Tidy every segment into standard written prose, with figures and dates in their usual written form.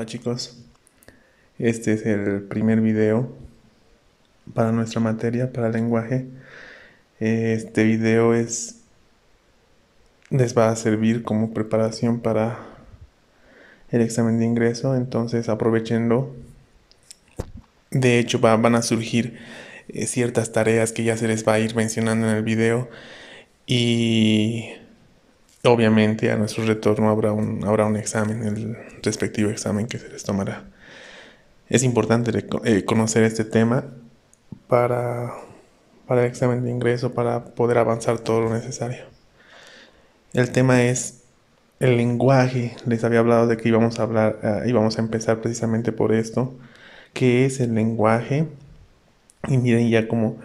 Hola chicos, este es el primer video para nuestra materia, para el lenguaje. Este video les va a servir como preparación para el examen de ingreso, entonces aprovechenlo. De hecho van a surgir ciertas tareas que ya se les va a ir mencionando en el video y obviamente a nuestro retorno habrá un examen, el respectivo examen que se les tomará. Es importante conocer este tema para, para el examen de ingreso, para poder avanzar todo lo necesario. El tema es el lenguaje. Les había hablado de que íbamos a empezar precisamente por esto. ¿Qué es el lenguaje? Y miren ya cómo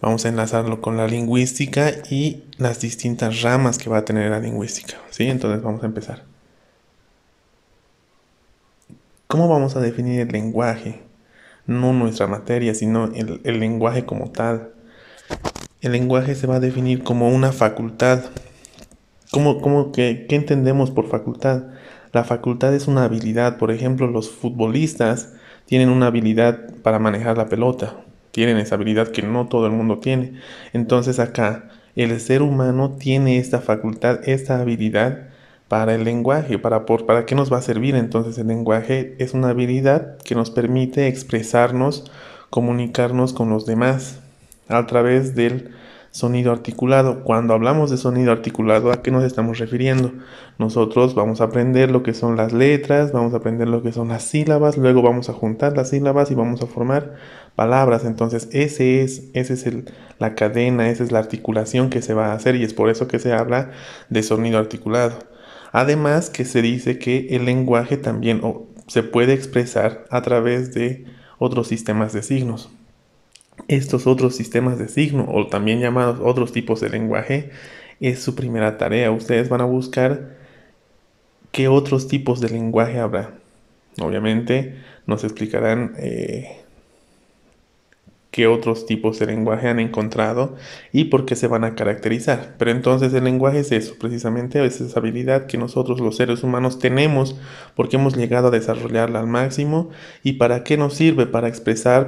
vamos a enlazarlo con la lingüística y las distintas ramas que va a tener la lingüística. ¿Sí? Entonces vamos a empezar. ¿Cómo vamos a definir el lenguaje? No nuestra materia, sino el lenguaje como tal. El lenguaje se va a definir como una facultad. ¿Qué entendemos por facultad? La facultad es una habilidad. Por ejemplo, los futbolistas tienen una habilidad para manejar la pelota. Tienen esa habilidad que no todo el mundo tiene. Entonces acá, el ser humano tiene esta facultad, esta habilidad para el lenguaje. ¿Para qué nos va a servir? Entonces el lenguaje es una habilidad que nos permite expresarnos, comunicarnos con los demás a través del sonido articulado. Cuando hablamos de sonido articulado, ¿a qué nos estamos refiriendo? Nosotros vamos a aprender lo que son las letras, vamos a aprender lo que son las sílabas, luego vamos a juntar las sílabas y vamos a formar palabras. Entonces, la cadena, esa es la articulación que se va a hacer y es por eso que se habla de sonido articulado. Además que se dice que el lenguaje también se puede expresar a través de otros sistemas de signos. Estos otros sistemas de signo, o también llamados otros tipos de lenguaje, es su primera tarea. Ustedes van a buscar qué otros tipos de lenguaje habrá. Obviamente nos explicarán qué otros tipos de lenguaje han encontrado y por qué se van a caracterizar. Pero entonces el lenguaje es eso, precisamente es esa habilidad que nosotros los seres humanos tenemos porque hemos llegado a desarrollarla al máximo. ¿Y para qué nos sirve? Para expresar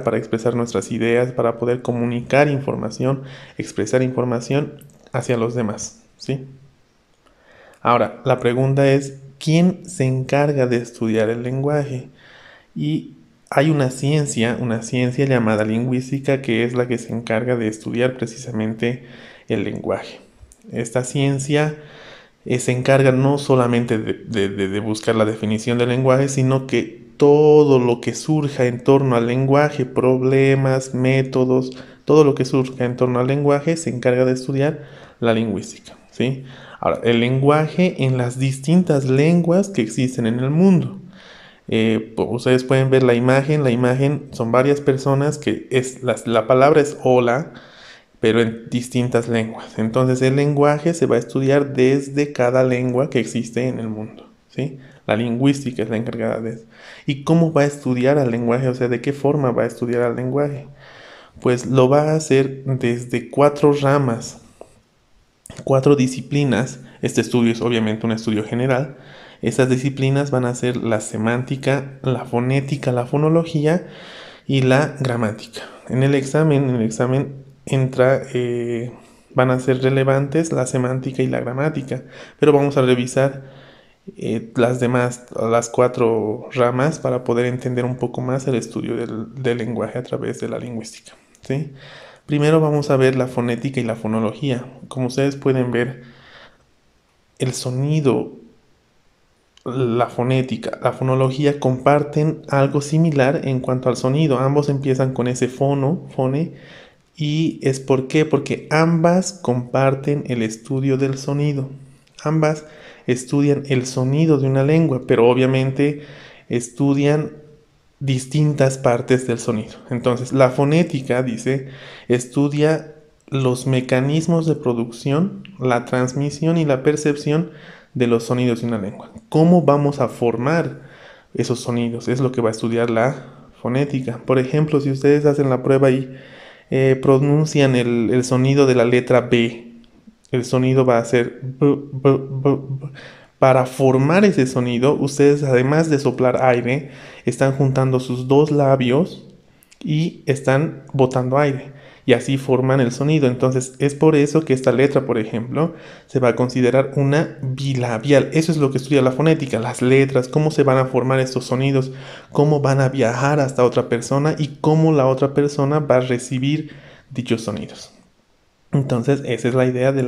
nuestras ideas, para poder comunicar información, expresar información hacia los demás, ¿sí? Ahora, la pregunta es, ¿quién se encarga de estudiar el lenguaje? Y hay una ciencia llamada lingüística, que es la que se encarga de estudiar precisamente el lenguaje. Esta ciencia se encarga no solamente de buscar la definición del lenguaje, sino que todo lo que surja en torno al lenguaje, problemas, métodos, todo lo que surja en torno al lenguaje, se encarga de estudiar la lingüística, ¿sí? Ahora, el lenguaje en las distintas lenguas que existen en el mundo. Ustedes pueden ver la imagen son varias personas la palabra es hola, pero en distintas lenguas. Entonces el lenguaje se va a estudiar desde cada lengua que existe en el mundo, ¿sí? La lingüística es la encargada de eso. ¿Y cómo va a estudiar al lenguaje? O sea, ¿de qué forma va a estudiar al lenguaje? Pues lo va a hacer desde 4 ramas, 4 disciplinas. Este estudio es obviamente un estudio general. Estas disciplinas van a ser la semántica, la fonética, la fonología y la gramática. En el examen van a ser relevantes la semántica y la gramática, pero vamos a revisar las 4 ramas para poder entender un poco más el estudio del lenguaje a través de la lingüística, ¿sí? Primero vamos a ver la fonética y la fonología. Como ustedes pueden ver, el sonido, la fonética, la fonología comparten algo similar en cuanto al sonido. Ambos empiezan con ese fone, y es porque ambas comparten el estudio del sonido. Ambas estudian el sonido de una lengua, pero obviamente estudian distintas partes del sonido. Entonces, la fonética, dice, estudia los mecanismos de producción, la transmisión y la percepción de los sonidos de una lengua. ¿Cómo vamos a formar esos sonidos? Es lo que va a estudiar la fonética. Por ejemplo, si ustedes hacen la prueba y pronuncian el sonido de la letra B, el sonido va a ser b, b, b, b, Para formar ese sonido, ustedes además de soplar aire, están juntando sus dos labios y están botando aire. Y así forman el sonido. Entonces es por eso que esta letra, por ejemplo, se va a considerar una bilabial. Eso es lo que estudia la fonética, las letras, cómo se van a formar estos sonidos, cómo van a viajar hasta otra persona y cómo la otra persona va a recibir dichos sonidos. Entonces esa es la idea de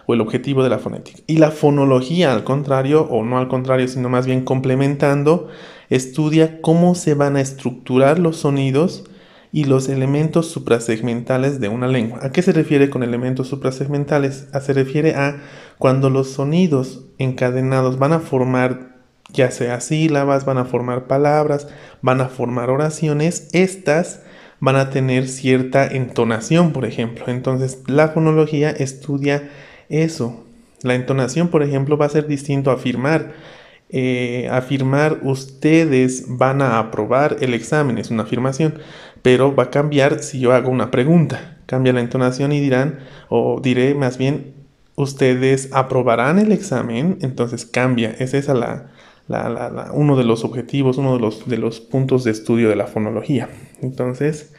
o el objetivo de la fonética. Y la fonología, al contrario, o no al contrario, sino más bien complementando, estudia cómo se van a estructurar los sonidos y los elementos suprasegmentales de una lengua. ¿A qué se refiere con elementos suprasegmentales? Se refiere a cuando los sonidos encadenados van a formar ya sea sílabas, van a formar palabras, van a formar oraciones, estas van a tener cierta entonación, por ejemplo. Entonces, la fonología estudia eso. La entonación, por ejemplo, va a ser distinto a afirmar. Afirmar ustedes van a aprobar el examen, es una afirmación, pero va a cambiar si yo hago una pregunta. Cambia la entonación y dirán, o diré más bien, ustedes aprobarán el examen, entonces cambia. Esa es uno de los objetivos, uno de los puntos de estudio de la fonología. Entonces,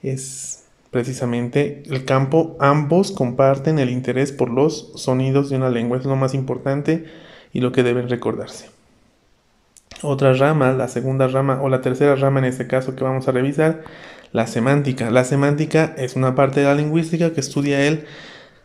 es precisamente el campo, ambos comparten el interés por los sonidos de una lengua, es lo más importante y lo que deben recordarse. Otra rama, la segunda rama o la tercera rama en este caso que vamos a revisar, la semántica. La semántica es una parte de la lingüística que estudia el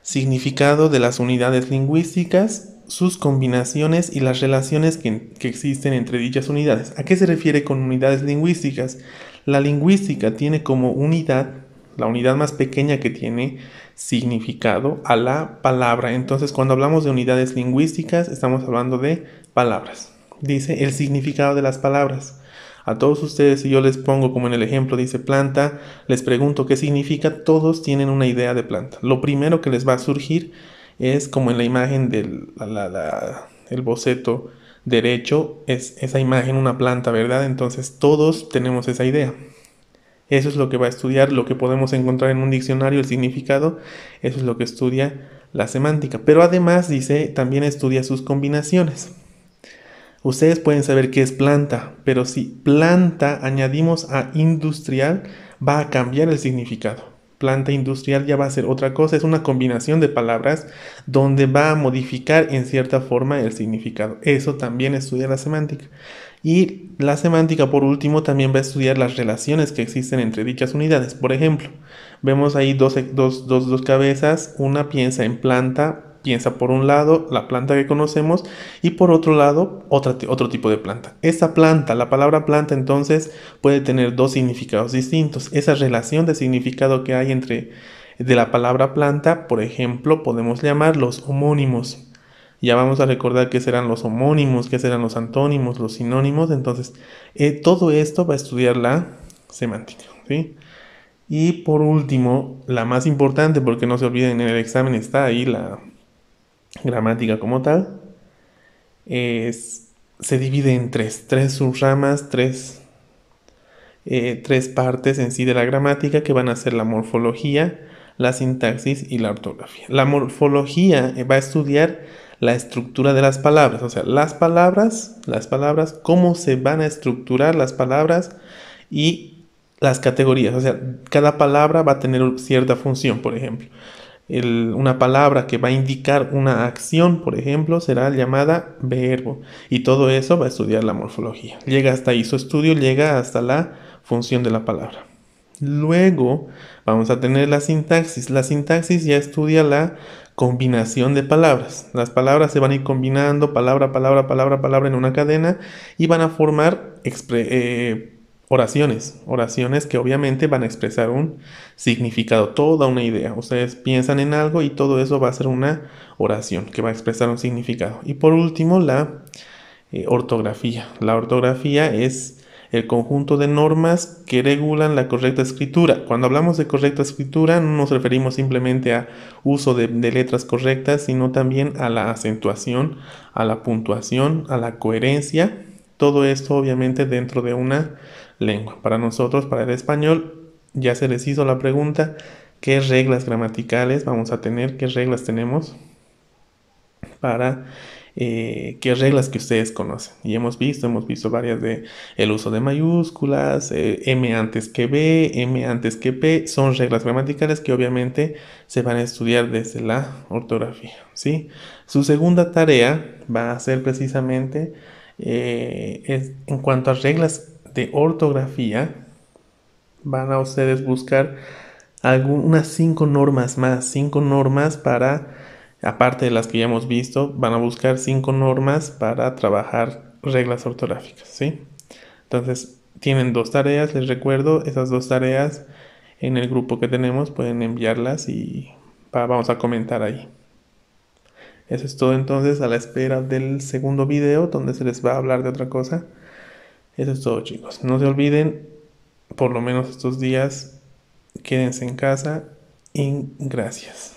significado de las unidades lingüísticas, sus combinaciones y las relaciones que existen entre dichas unidades. ¿A qué se refiere con unidades lingüísticas? La lingüística tiene como unidad, la unidad más pequeña que tiene significado, a la palabra. Entonces, cuando hablamos de unidades lingüísticas, estamos hablando de palabras. Dice el significado de las palabras. A todos ustedes, si yo les pongo como en el ejemplo, dice planta, les pregunto qué significa, todos tienen una idea de planta. Lo primero que les va a surgir es como en la imagen del el boceto derecho, es esa imagen, una planta, ¿verdad? Entonces todos tenemos esa idea. Eso es lo que va a estudiar, lo que podemos encontrar en un diccionario, el significado, eso es lo que estudia la semántica. Pero además, dice, también estudia sus combinaciones. Ustedes pueden saber qué es planta, pero si planta añadimos a industrial, va a cambiar el significado. Planta industrial ya va a ser otra cosa, es una combinación de palabras donde va a modificar en cierta forma el significado. Eso también estudia la semántica. Y la semántica, por último, también va a estudiar las relaciones que existen entre dichas unidades. Por ejemplo, vemos ahí dos cabezas, una piensa en planta, piensa por un lado la planta que conocemos y por otro lado otro tipo de planta. Esta planta, la palabra planta entonces puede tener dos significados distintos. Esa relación de significado que hay entre de la palabra planta, por ejemplo, podemos llamar los homónimos. Ya vamos a recordar qué serán los homónimos, qué serán los antónimos, los sinónimos. Entonces, todo esto va a estudiar la semántica, ¿sí? Y por último, la más importante, porque no se olviden, en el examen está ahí la gramática como tal, se divide en tres subramas, tres partes en sí de la gramática que van a ser la morfología, la sintaxis y la ortografía. La morfología va a estudiar la estructura de las palabras, o sea, las palabras, cómo se van a estructurar las palabras y las categorías, o sea, cada palabra va a tener cierta función, por ejemplo. Una palabra que va a indicar una acción, por ejemplo, será llamada verbo. Y todo eso va a estudiar la morfología. Llega hasta ahí su estudio, llega hasta la función de la palabra. Luego vamos a tener la sintaxis. La sintaxis ya estudia la combinación de palabras. Las palabras se van a ir combinando palabra, palabra, palabra, palabra en una cadena y van a formar oraciones que obviamente van a expresar un significado, toda una idea. Ustedes piensan en algo y todo eso va a ser una oración que va a expresar un significado. Y por último, la ortografía. La ortografía es el conjunto de normas que regulan la correcta escritura. Cuando hablamos de correcta escritura no nos referimos simplemente a uso de letras correctas, sino también a la acentuación, a la puntuación, a la coherencia. Todo esto obviamente dentro de una lengua. Para nosotros, para el español, ya se les hizo la pregunta, ¿qué reglas gramaticales vamos a tener? ¿Qué reglas tenemos para qué reglas que ustedes conocen. Y hemos visto varias de el uso de mayúsculas, M antes que B, M antes que P, son reglas gramaticales que obviamente se van a estudiar desde la ortografía, ¿sí? Su segunda tarea va a ser precisamente en cuanto a reglas de ortografía, van a ustedes buscar unas 5 normas más, 5 normas para, aparte de las que ya hemos visto, van a buscar 5 normas para trabajar reglas ortográficas, ¿sí? Entonces, tienen 2 tareas, les recuerdo, esas 2 tareas en el grupo que tenemos pueden enviarlas y vamos a comentar ahí. Eso es todo entonces, a la espera del segundo video donde se les va a hablar de otra cosa. Eso es todo, chicos. No se olviden, por lo menos estos días, quédense en casa y gracias.